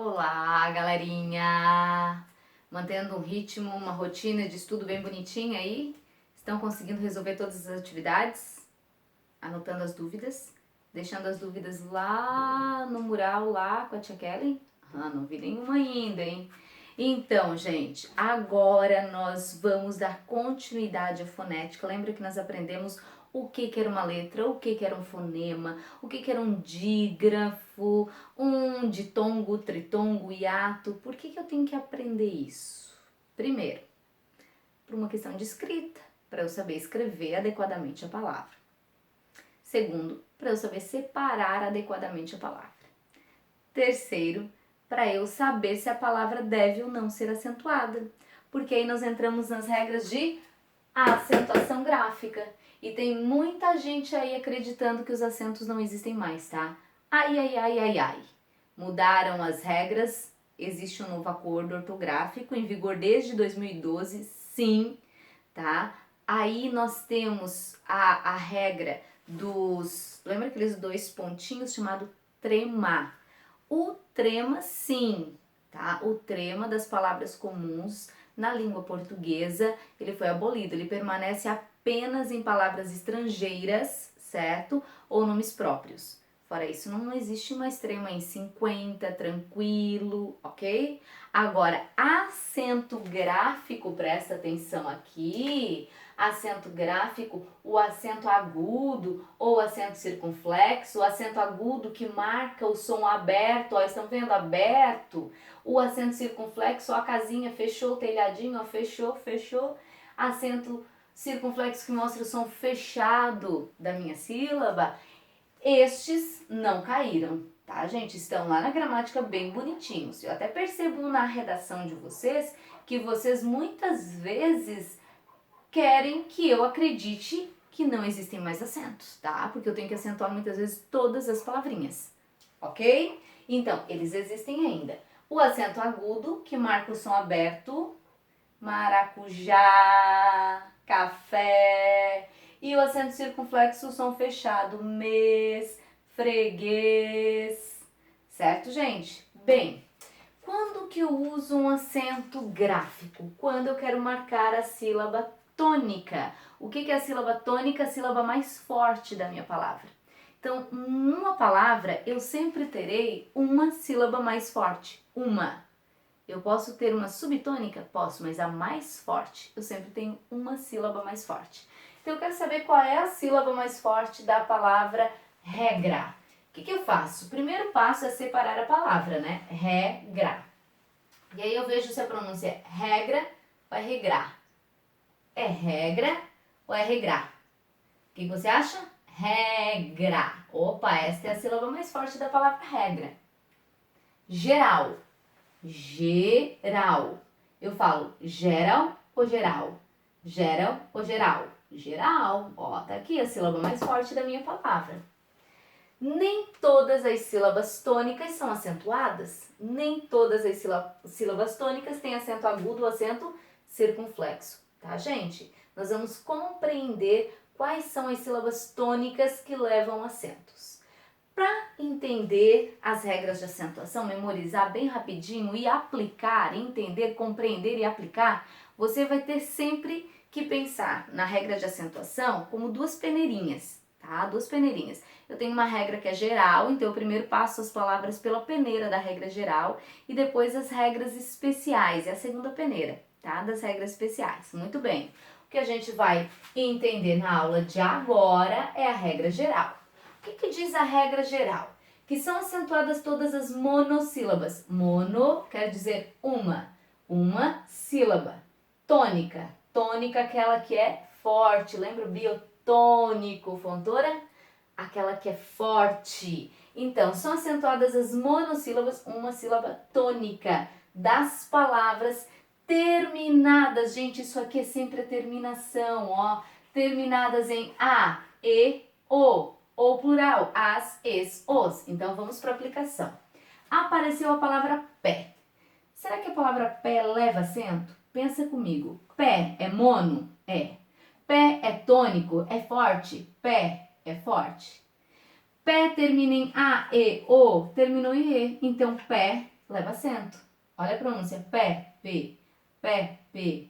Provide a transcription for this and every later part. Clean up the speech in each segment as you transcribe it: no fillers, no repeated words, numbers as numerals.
Olá, galerinha! Mantendo um ritmo, uma rotina de estudo bem bonitinha aí? Estão conseguindo resolver todas as atividades? Anotando as dúvidas? Deixando as dúvidas lá no mural, lá com a tia Kelly? Não vi nenhuma ainda, hein? Então, gente, agora nós vamos dar continuidade à fonética. Lembra que nós aprendemos o que era uma letra, o que era um fonema, o que era um dígrafo, um ditongo, tritongo, hiato. Por que eu tenho que aprender isso? Primeiro, por uma questão de escrita, para eu saber escrever adequadamente a palavra. Segundo, para eu saber separar adequadamente a palavra. Terceiro, para eu saber se a palavra deve ou não ser acentuada, porque aí nós entramos nas regras de acentuação gráfica. E tem muita gente aí acreditando que os acentos não existem mais, tá? Ai, ai, ai, ai, ai. Mudaram as regras, existe um novo acordo ortográfico em vigor desde 2012, sim, tá? Aí nós temos a regra dos... Lembra aqueles dois pontinhos chamado trema? O trema, sim, tá? O trema das palavras comuns na língua portuguesa, ele foi abolido, ele permanece apenas em palavras estrangeiras, certo? Ou nomes próprios. Fora isso, não existe mais trema em 50, tranquilo, ok? Agora, acento gráfico, presta atenção aqui, acento gráfico, o acento agudo ou acento circunflexo, o acento agudo que marca o som aberto, ó, estão vendo aberto? O acento circunflexo, ó, a casinha fechou, o telhadinho, ó, fechou, fechou. Acento circunflexo que mostra o som fechado da minha sílaba. Estes não caíram, tá, gente? Estão lá na gramática bem bonitinhos. Eu até percebo na redação de vocês que vocês muitas vezes querem que eu acredite que não existem mais acentos, tá? Porque eu tenho que acentuar muitas vezes todas as palavrinhas, ok? Então, eles existem ainda. O acento agudo, que marca o som aberto, maracujá, café. E o acento circunflexo, o som fechado, mês, freguês. Certo, gente? Bem, quando que eu uso um acento gráfico? Quando eu quero marcar a sílaba tônica. O que é a sílaba tônica? A sílaba mais forte da minha palavra. Então, numa palavra, eu sempre terei uma sílaba mais forte. Uma. Eu posso ter uma subtônica? Posso, mas a mais forte, eu sempre tenho uma sílaba mais forte. Então, eu quero saber qual é a sílaba mais forte da palavra regra. O que eu faço? O primeiro passo é separar a palavra, né? Regra. E aí eu vejo se a pronúncia é regra ou é regrar. É regra ou é regrar? O que você acha? Regra. Opa, esta é a sílaba mais forte da palavra regra. Geral. Geral. Eu falo geral ou geral? Geral ou geral? Geral. Ó, tá aqui a sílaba mais forte da minha palavra. Nem todas as sílabas tônicas são acentuadas. Nem todas as sílabas tônicas têm acento agudo ou acento circunflexo, tá, gente? Nós vamos compreender quais são as sílabas tônicas que levam acentos. Para entender as regras de acentuação, memorizar bem rapidinho e aplicar, entender, compreender e aplicar, você vai ter sempre que pensar na regra de acentuação como duas peneirinhas, tá? Duas peneirinhas. Eu tenho uma regra que é geral, então eu primeiro passo as palavras pela peneira da regra geral e depois as regras especiais, é a segunda peneira, tá? Das regras especiais. Muito bem. O que a gente vai entender na aula de agora é a regra geral. O que diz a regra geral? Que são acentuadas todas as monossílabas. Mono quer dizer uma sílaba. Tônica, tônica aquela que é forte, lembra o biotônico, fontora? Aquela que é forte. Então, são acentuadas as monossílabas, uma sílaba tônica das palavras terminadas. Gente, isso aqui é sempre a terminação, ó. Terminadas em A, E, O. Ou plural, as, es, os. Então, vamos para a aplicação. Apareceu a palavra pé. Será que a palavra pé leva acento? Pensa comigo. Pé é mono? É. Pé é tônico? É forte? Pé é forte. Pé termina em A, E, O, terminou em E. Então, pé leva acento. Olha a pronúncia, pé, p, pé, p.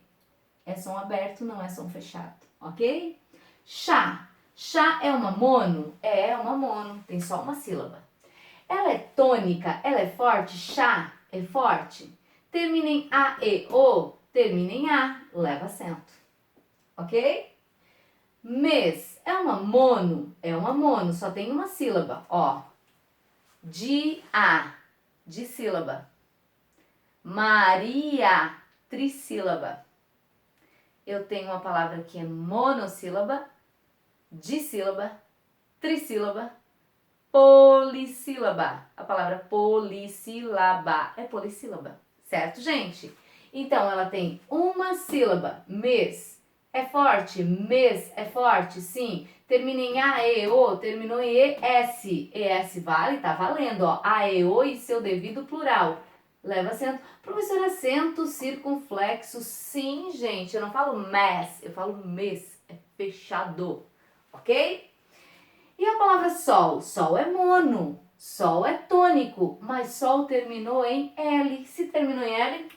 É som aberto, não é som fechado, ok? Chá. Chá é uma mono? É uma mono, tem só uma sílaba. Ela é tônica, ela é forte, chá é forte. Termina em A, E, O, termina em A, leva acento, ok? Mês é uma mono? É uma mono, só tem uma sílaba, ó. A, dissílaba. Maria, trissílaba. Eu tenho uma palavra que é monossílaba, dissílaba, trissílaba, polissílaba. A palavra polissílaba é polissílaba, certo, gente? Então, ela tem uma sílaba, mês. É forte? Mês é forte, sim. Termina em A, E, O, terminou em ES. ES vale? Tá valendo, ó. A, E, O e seu devido plural. Leva acento. Professor, acento circunflexo. Sim, gente. Eu não falo mês, eu falo mês. É fechado, ok? E a palavra sol? Sol é mono. Sol é tônico. Mas sol terminou em L. Se terminou em L,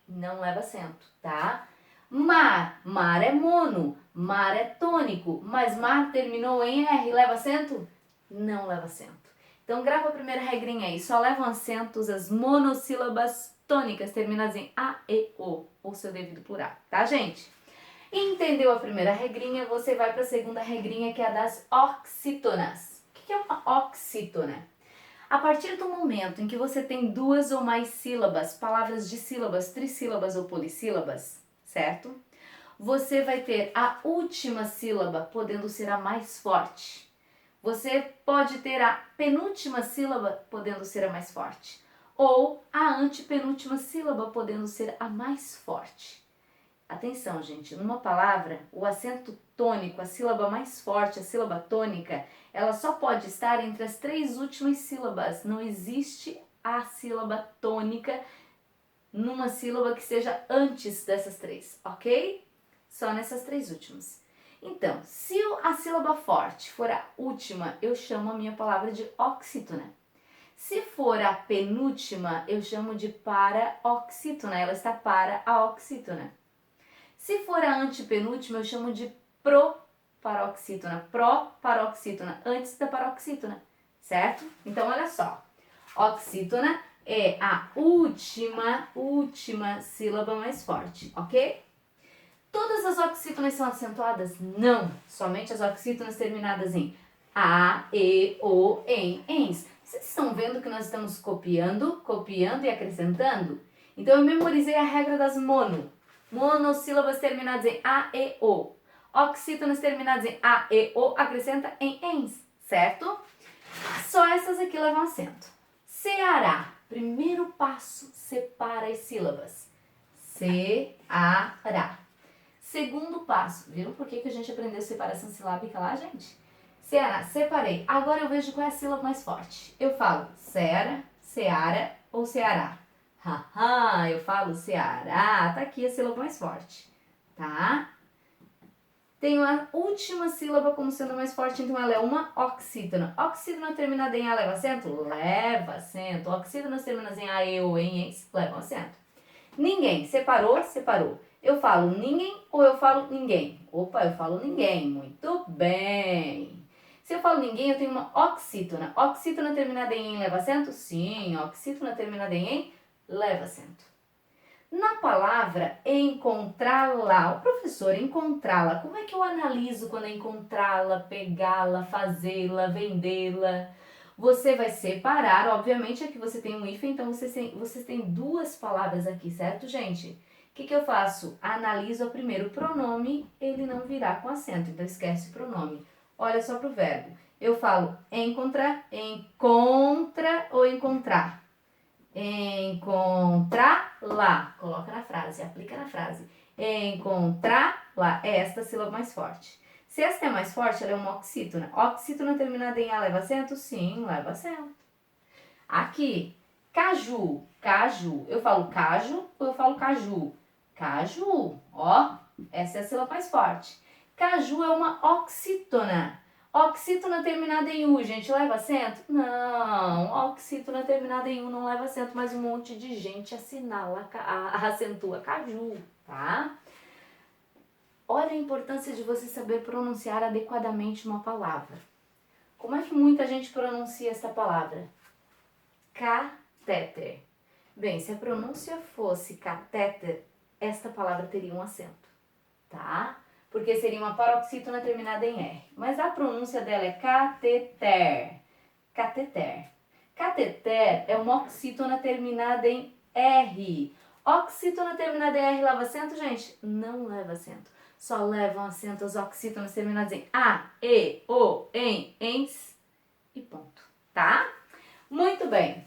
não leva acento, tá? Mar. Mar é mono. Mar é tônico. Mas mar terminou em R. Leva acento? Não leva acento. Então, grava a primeira regrinha aí. Só levam acentos as monossílabas tônicas terminadas em A, E, O, ou seu devido plural, tá, gente? Entendeu a primeira regrinha? Você vai para a segunda regrinha, que é a das oxítonas. O que é uma oxítona? A partir do momento em que você tem duas ou mais sílabas, palavras de sílabas, trissílabas ou polissílabas, certo? Você vai ter a última sílaba podendo ser a mais forte. Você pode ter a penúltima sílaba podendo ser a mais forte. Ou a antepenúltima sílaba podendo ser a mais forte. Atenção, gente, numa palavra, o acento tônico, a sílaba mais forte, a sílaba tônica, ela só pode estar entre as três últimas sílabas. Não existe a sílaba tônica numa sílaba que seja antes dessas três, ok? Só nessas três últimas. Então, se a sílaba forte for a última, eu chamo a minha palavra de oxítona. Se for a penúltima, eu chamo de paraoxítona. Ela está para a oxítona. Se for a antepenúltima, eu chamo de proparoxítona. Proparoxítona, antes da paroxítona, certo? Então, olha só. Oxítona é a última sílaba mais forte, ok? Todas as oxítonas são acentuadas? Não. Somente as oxítonas terminadas em A, E, O, em, ens. Vocês estão vendo que nós estamos copiando e acrescentando? Então, eu memorizei a regra das monossílabas terminadas em A, E, O. Oxítonas terminadas em A, E, O, acrescenta em ens, certo? Só essas aqui levam acento. Ceará. Primeiro passo, separa as sílabas. Ceará. Segundo passo, viram por que a gente aprendeu separação silábica lá, gente? Ceará, separei. Agora eu vejo qual é a sílaba mais forte. Eu falo Ceará, Ceará ou Ceará. Haha, eu falo Ceará, tá aqui a sílaba mais forte, tá? Tenho a última sílaba como sendo mais forte, então ela é uma oxítona. Oxítona terminada em A leva acento? Leva acento. Oxítonas terminadas em A, E ou em ens levam acento. Ninguém, separou, separou. Eu falo ninguém ou eu falo ninguém? Opa, eu falo ninguém, muito bem. Se eu falo ninguém, eu tenho uma oxítona. Oxítona terminada em leva acento? Sim, oxítona terminada em leva acento. Na palavra encontrá-la, o professor, encontrá-la, como é que eu analiso quando é encontrá-la, pegá-la, fazê-la, vendê-la? Você vai separar, obviamente aqui você tem um hífen, então você tem duas palavras aqui, certo, gente? O que eu faço? Analiso o primeiro pronome, ele não virá com acento, então esquece o pronome. Olha só pro verbo. Eu falo encontra, encontra ou encontrar? Encontrá-la. Coloca na frase, aplica na frase. Encontrá-la é esta sílaba mais forte. Se esta é mais forte, ela é uma oxítona. Oxítona terminada em A leva acento? Sim, leva acento. Aqui, caju, caju. Eu falo caju ou eu falo caju? Caju, ó, essa é a sílaba mais forte. Caju é uma oxítona. Oxítona terminada em U, gente, leva acento? Não, oxítona terminada em U não leva acento, mas um monte de gente acentua caju, tá? Olha a importância de você saber pronunciar adequadamente uma palavra. Como é que muita gente pronuncia essa palavra? Catéter. Bem, se a pronúncia fosse catéter, esta palavra teria um acento, tá? Porque seria uma paroxítona terminada em R. Mas a pronúncia dela é cateter. Cateter. Cateter é uma oxítona terminada em R. Oxítona terminada em R leva acento, gente? Não leva acento. Só levam acento as oxítonas terminadas em A, E, O, em, ens e ponto, tá? Muito bem.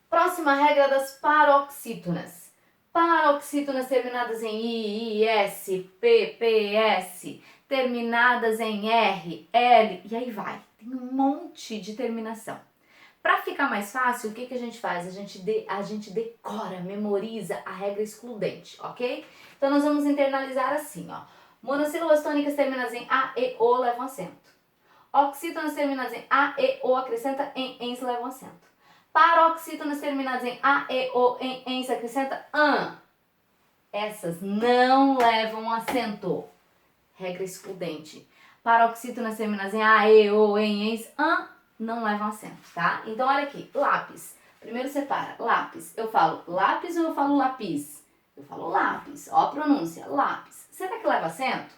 Próxima regra das paroxítonas. Paroxítonas terminadas em I, S, P, S, terminadas em R, L, e aí vai. Tem um monte de terminação. Para ficar mais fácil, o que a gente faz? A gente decora, memoriza a regra excludente, ok? Então, nós vamos internalizar assim, ó. Monossílabas tônicas terminadas em A, E, O levam acento. Oxítonas terminadas em A, E, O acrescenta em, ens levam acento. Paroxítonas terminadas em A, E, O, em, ens acrescenta an. Essas não levam acento. Regra excludente. Paroxítonas terminadas em A, E, O, em, ens, an não levam acento, tá? Então, olha aqui. Lápis. Primeiro separa. Lápis. Eu falo lápis ou eu falo lápis? Eu falo lápis. Ó a pronúncia. Lápis. Será que leva acento?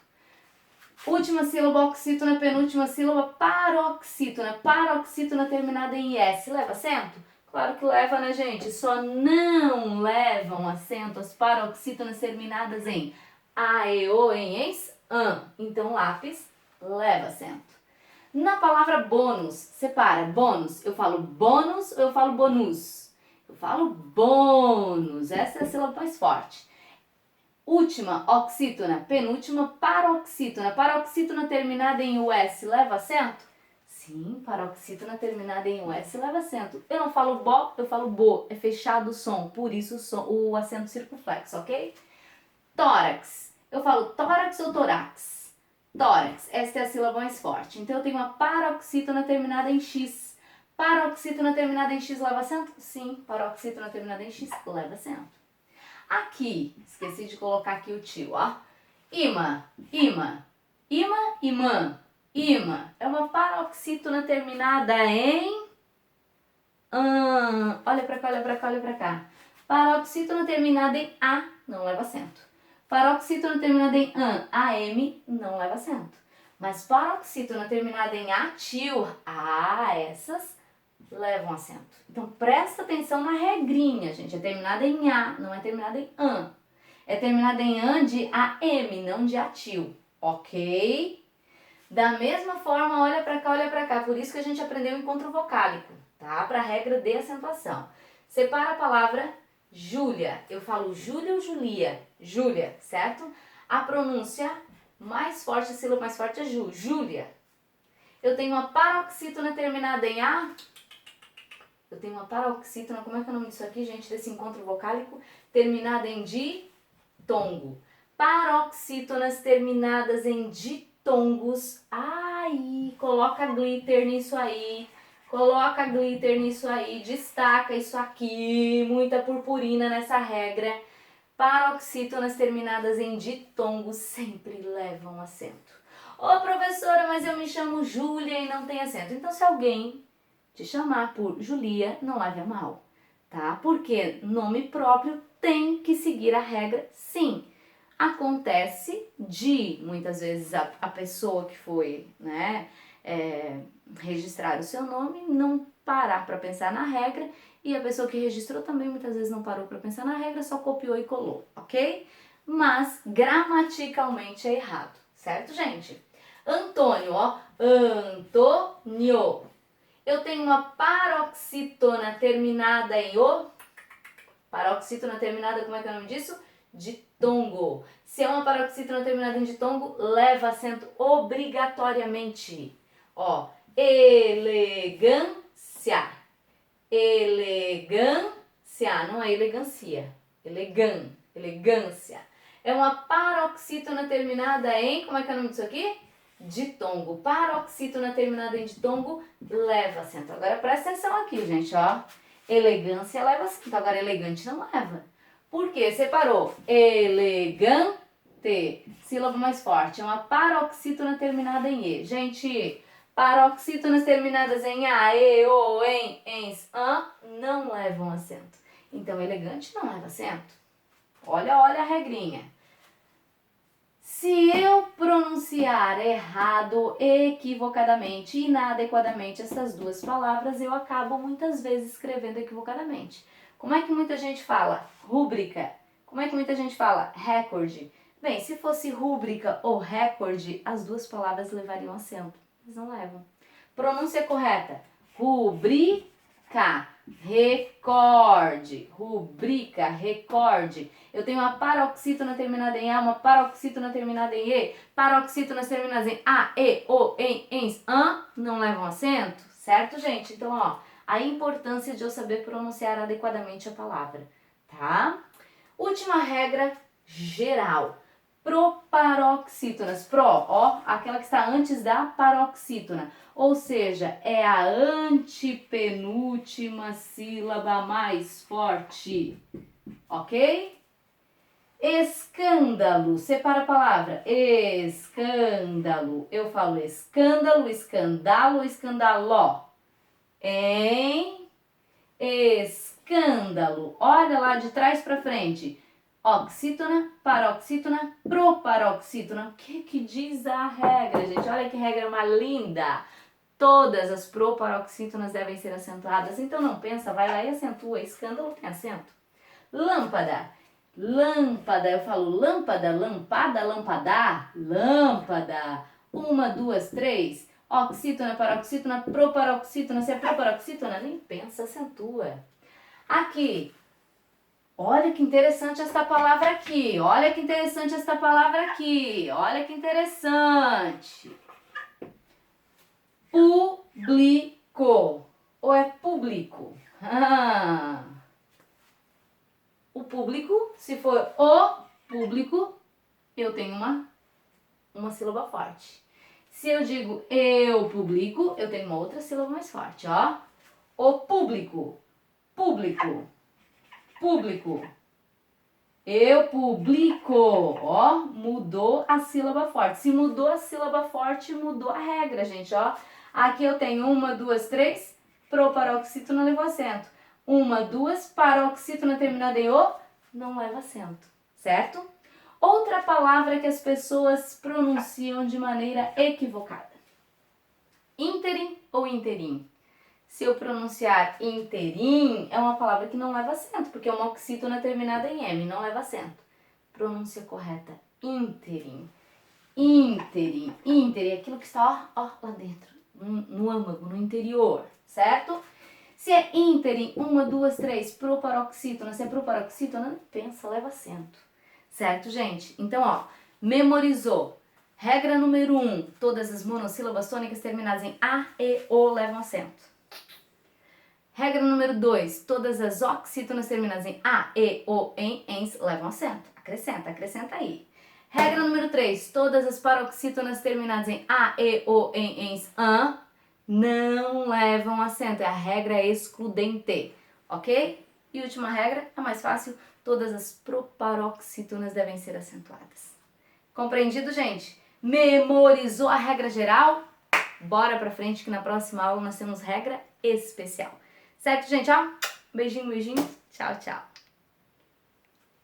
Última sílaba, oxítona, penúltima sílaba, paroxítona. Paroxítona terminada em S. Leva acento? Claro que leva, né, gente? Só não levam acento as paroxítonas terminadas em A, E, O, em, ens, an. Então, lápis leva acento. Na palavra bônus, separa. Bônus, eu falo bônus ou eu falo bonus? Eu falo bônus. Essa é a sílaba mais forte. Última, oxítona. Penúltima, paroxítona. Paroxítona terminada em US leva acento? Sim, paroxítona terminada em US leva acento. Eu não falo bo, eu falo bo. É fechado o som, por isso o acento circunflexo, ok? Tórax. Eu falo tórax ou torax? Tórax. Esta é a sílaba mais forte. Então, eu tenho uma paroxítona terminada em X. Paroxítona terminada em X leva acento? Sim, paroxítona terminada em X leva acento. Aqui, esqueci de colocar aqui o tio, ó. Ima, ima, ima, imã, ima. É uma paroxítona terminada em an. Olha pra cá, olha pra cá, olha pra cá. Paroxítona terminada em A, não leva acento. Paroxítona terminada em an, AM, não leva acento. Mas paroxítona terminada em atil, essas levam acento. Então, presta atenção na regrinha, gente. É terminada em A, não é terminada em an. É terminada em an de AM, não de atil, ok? Da mesma forma, olha pra cá, olha pra cá. Por isso que a gente aprendeu encontro vocálico, tá? Pra regra de acentuação. Separa a palavra Júlia. Eu falo Júlia ou Julia? Júlia, certo? A pronúncia mais forte, a sílaba mais forte é Ju. Júlia. Eu tenho uma paroxítona terminada em A. Eu tenho uma paroxítona, como é que é o nome disso aqui, gente, desse encontro vocálico? Terminada em ditongo. Paroxítonas terminadas em ditongos. Aí, coloca glitter nisso aí. Coloca glitter nisso aí. Destaca isso aqui. Muita purpurina nessa regra. Paroxítonas terminadas em ditongos sempre levam acento. Ô, professora, mas eu me chamo Júlia e não tem acento. Então, se alguém te chamar por Julia, não leve a mal, tá? Porque nome próprio tem que seguir a regra, sim. Acontece de, muitas vezes, a pessoa que foi, né, registrar o seu nome não parar para pensar na regra e a pessoa que registrou também muitas vezes não parou para pensar na regra, só copiou e colou, ok? Mas gramaticalmente é errado, certo, gente? Antônio, ó, Antônio. Eu tenho uma paroxítona terminada em O. Paroxítona terminada, como é que é o nome disso? Ditongo. Se é uma paroxítona terminada em ditongo, leva acento obrigatoriamente. Ó, elegância. Elegância, não é elegância. Elegância. É uma paroxítona terminada em, como é que é o nome disso aqui? ditongo. Paroxítona terminada em ditongo leva acento. Agora presta atenção aqui, gente, ó. Elegância leva acento, agora elegante não leva. Por quê? Separou. Elegante. Sílaba mais forte. É uma paroxítona terminada em E. Gente, paroxítonas terminadas em A, E, O, em, ens, an, não levam acento. Então, elegante não leva acento. Olha a regrinha. Se eu pronunciar errado, equivocadamente, inadequadamente essas duas palavras, eu acabo muitas vezes escrevendo equivocadamente. Como é que muita gente fala rúbrica? Como é que muita gente fala recorde? Bem, se fosse rúbrica ou recorde, as duas palavras levariam acento. Mas não levam. Pronúncia correta. Rubrica. Recorde. Rubrica. Recorde. Eu tenho uma paroxítona terminada em A, uma paroxítona terminada em E, paroxítonas terminadas em A, E, O, em, ens, an, não levam acento, certo, gente? Então, ó, a importância de eu saber pronunciar adequadamente a palavra, tá? Última regra geral. Proparoxítonas. Pro, ó, aquela que está antes da paroxítona. Ou seja, é a antepenúltima sílaba mais forte. Ok? Escândalo. Separa a palavra. Escândalo. Eu falo escândalo, escandalo, escandaló. Em escândalo. Olha lá de trás para frente. Oxítona, paroxítona, proparoxítona. O que diz a regra, gente? Olha que regra mais linda. Todas as proparoxítonas devem ser acentuadas. Então não pensa, vai lá e acentua. Escândalo tem acento. Lâmpada. Lâmpada, eu falo lâmpada, lampada, lampadar. Lâmpada. 1, 2, 3. Oxítona, paroxítona, proparoxítona. Se é proparoxítona, nem pensa, acentua. Aqui. Olha que interessante esta palavra aqui. Olha que interessante esta palavra aqui. Olha que interessante. Público. Ou é público? O público, se for o público, eu tenho uma sílaba forte. Se eu digo eu publico, eu tenho uma outra sílaba mais forte, ó. O público. Público. Público. Eu publico, ó, mudou a sílaba forte. Se mudou a sílaba forte, mudou a regra, gente, ó. Aqui eu tenho 1, 2, 3, proparoxítona levou acento. 1, 2, paroxítona terminada em O, não leva acento, certo? Outra palavra que as pessoas pronunciam de maneira equivocada. Ínterim ou interim? Se eu pronunciar interim, é uma palavra que não leva acento, porque é uma oxítona terminada em M, não leva acento. Pronúncia correta, ínterim. Ínterim, ínterim, aquilo que está ó, lá dentro, no âmago, no interior, certo? Se é ínterim, 1, 2, 3, proparoxítona, se é proparoxítona, não pensa, leva acento. Certo, gente? Então, ó, memorizou. Regra número 1, todas as monossílabas tônicas terminadas em A, E, O levam acento. Regra número 2, todas as oxítonas terminadas em A, E, O, em, ens levam acento. Acrescenta, acrescenta aí. Regra número 3, todas as paroxítonas terminadas em A, E, O, em, ens, an não levam acento. É a regra excludente, ok? E última regra, a mais fácil, todas as proparoxítonas devem ser acentuadas. Compreendido, gente? Memorizou a regra geral? Bora pra frente que na próxima aula nós temos regra especial. Certo, gente? Ó, beijinho, beijinho. Tchau, tchau.